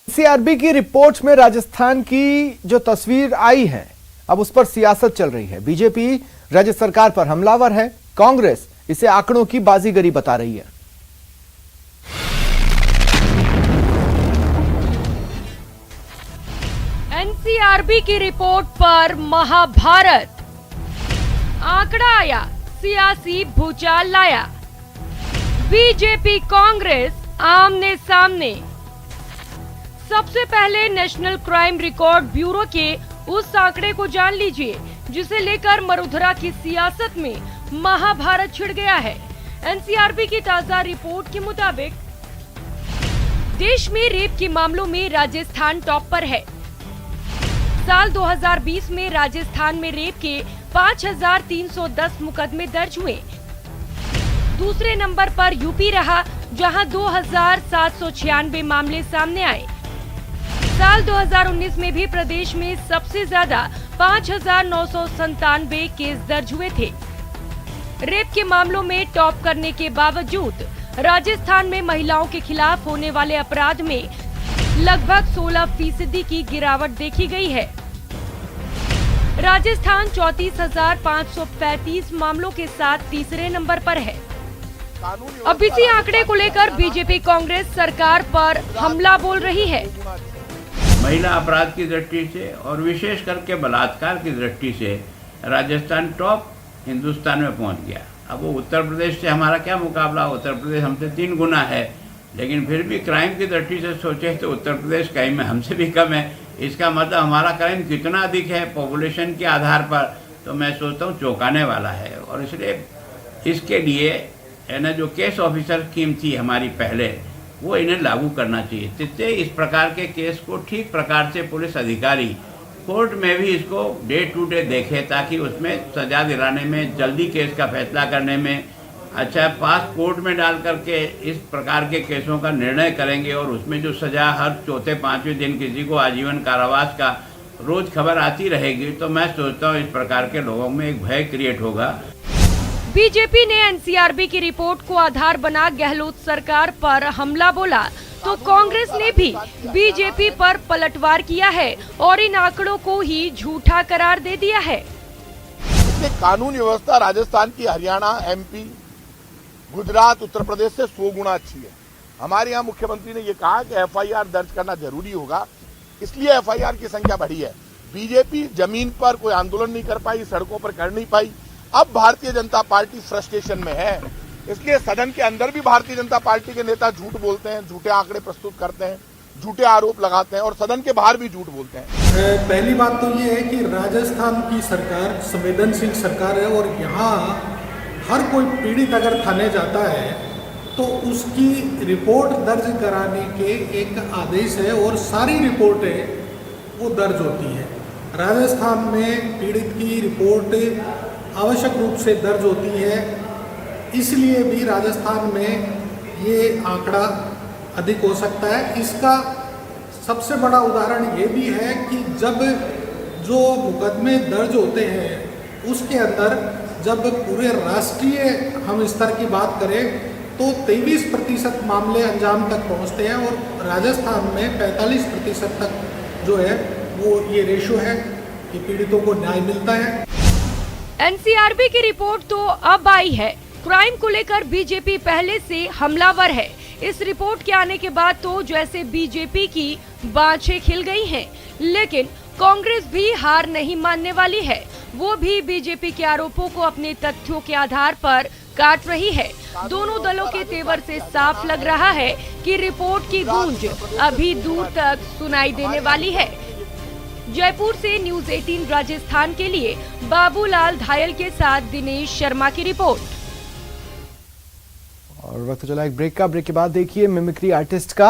NCRB की report में राजस्थान की जो तस्वीर आई है, अब उस पर सियासत चल रही है। बीजेपी राज्य सरकार पर हमलावर है, कांग्रेस इसे आंकड़ों की बाजीगरी बता रही है। एनसीआरबी की रिपोर्ट पर महाभारत, आंकड़ा आया, सियासी भूचाल लाया। बीजेपी कांग्रेस आमने सामने। सबसे पहले नेशनल क्राइम रिकॉर्ड ब्यूरो के उस आंकड़े को जान लीजिए जिसे लेकर मरुधरा की सियासत में महाभारत छिड़ गया है। एनसीआरबी की ताजा रिपोर्ट के मुताबिक देश में रेप के मामलों में राजस्थान टॉप पर है। साल 2020 में राजस्थान में रेप के 5310 मुकदमे दर्ज हुए। दूसरे नंबर पर यूपी रहा, जहां 2796 मामले सामने आए। साल 2019 में भी प्रदेश में सबसे ज्यादा 5997 केस दर्ज हुए थे। रेप के मामलों में टॉप करने के बावजूद राजस्थान में महिलाओं के खिलाफ होने वाले अपराध में लगभग 16% की गिरावट देखी गई है। राजस्थान 34,535 मामलों के साथ तीसरे नंबर पर है। अब इसी आंकड़े को लेकर बीजेपी कांग्रेस सरकार पर हमला बोल रही है। महिला अपराध की दृष्टि से और विशेष करके बलात्कार की दृष्टि से राजस्थान टॉप हिंदुस्तान में पहुंच गया। अब वो उत्तर प्रदेश से हमारा क्या मुकाबला, उत्तर प्रदेश हमसे 3 गुना है, लेकिन फिर भी क्राइम की दृष्टि से सोचे तो उत्तर प्रदेश कहीं में हमसे भी कम है। इसका मतलब हमारा क्राइम कितना अधिक है पॉपुलेशन के आधार पर, तो मैं सोचता हूँ चौंकाने वाला है। और इसलिए इसके लिए ना जो केस ऑफिसर स्कीम थी हमारी पहले, वो इन्हें लागू करना चाहिए, जिससे इस प्रकार के केस को ठीक प्रकार से पुलिस अधिकारी कोर्ट में भी इसको डे टू डे देखे, ताकि उसमें सजा दिलाने में, जल्दी केस का फैसला करने में, अच्छा पास कोर्ट में डाल करके इस प्रकार के केसों का निर्णय करेंगे। और उसमें जो सजा हर चौथे 5वें दिन किसी को आजीवन कारावास का रोज खबर आती रहेगी, तो मैं सोचता हूँ इस प्रकार के लोगों में एक भय क्रिएट होगा। बीजेपी ने एनसीआरबी की रिपोर्ट को आधार बना गहलोत सरकार पर हमला बोला, तो कांग्रेस ने भी बीजेपी पर पलटवार किया है और इन आंकड़ों को ही झूठा करार दे दिया है। कानून व्यवस्था राजस्थान की हरियाणा, एमपी, गुजरात, उत्तर प्रदेश से 100 गुना अच्छी है। हमारे यहाँ मुख्यमंत्री ने ये कहा कि एफआईआर दर्ज करना जरूरी होगा, इसलिए एफआईआर की संख्या बढ़ी है। बीजेपी जमीन पर कोई आंदोलन नहीं कर पाई, सड़कों पर कर नहीं पाई। अब भारतीय जनता पार्टी फ्रस्ट्रेशन में है, इसलिए सदन के अंदर भी भारतीय जनता पार्टी के नेता झूठ बोलते हैं, झूठे आंकड़े प्रस्तुत करते हैं, झूठे आरोप लगाते हैं और सदन के बाहर भी झूठ बोलते हैं। पहली बात तो ये है कि राजस्थान की सरकार संवेदनशील सरकार है और यहाँ हर कोई पीड़ित अगर थाने जाता है तो उसकी रिपोर्ट दर्ज कराने के एक आदेश है और सारी रिपोर्टें वो दर्ज होती है। राजस्थान में पीड़ित की रिपोर्ट आवश्यक रूप से दर्ज होती है, इसलिए भी राजस्थान में ये आंकड़ा अधिक हो सकता है। इसका सबसे बड़ा उदाहरण ये भी है कि जब जो मुकदमे दर्ज होते हैं उसके अंदर जब पूरे राष्ट्रीय हम स्तर की बात करें तो 23% मामले अंजाम तक पहुंचते हैं और राजस्थान में 45% तक जो है वो ये रेशो है कि पीड़ितों को न्याय मिलता है। एनसीआरबी की रिपोर्ट तो अब आई है। क्राइम को लेकर बीजेपी पहले से हमलावर है। इस रिपोर्ट के आने के बाद तो जैसे बीजेपी की बाँछें खिल गई हैं, लेकिन कांग्रेस भी हार नहीं मानने वाली है। वो भी बीजेपी के आरोपों को अपने तथ्यों के आधार पर काट रही है। दोनों दलों के तेवर से साफ लग रहा है कि रिपोर्ट की गूंज अभी दूर तक सुनाई देने वाली है। जयपुर से न्यूज़ 18 राजस्थान के लिए बाबूलाल धायल के साथ दिनेश शर्मा की रिपोर्ट। और वक्त चला एक ब्रेक का। ब्रेक के बाद देखिए मिमिक्री आर्टिस्ट का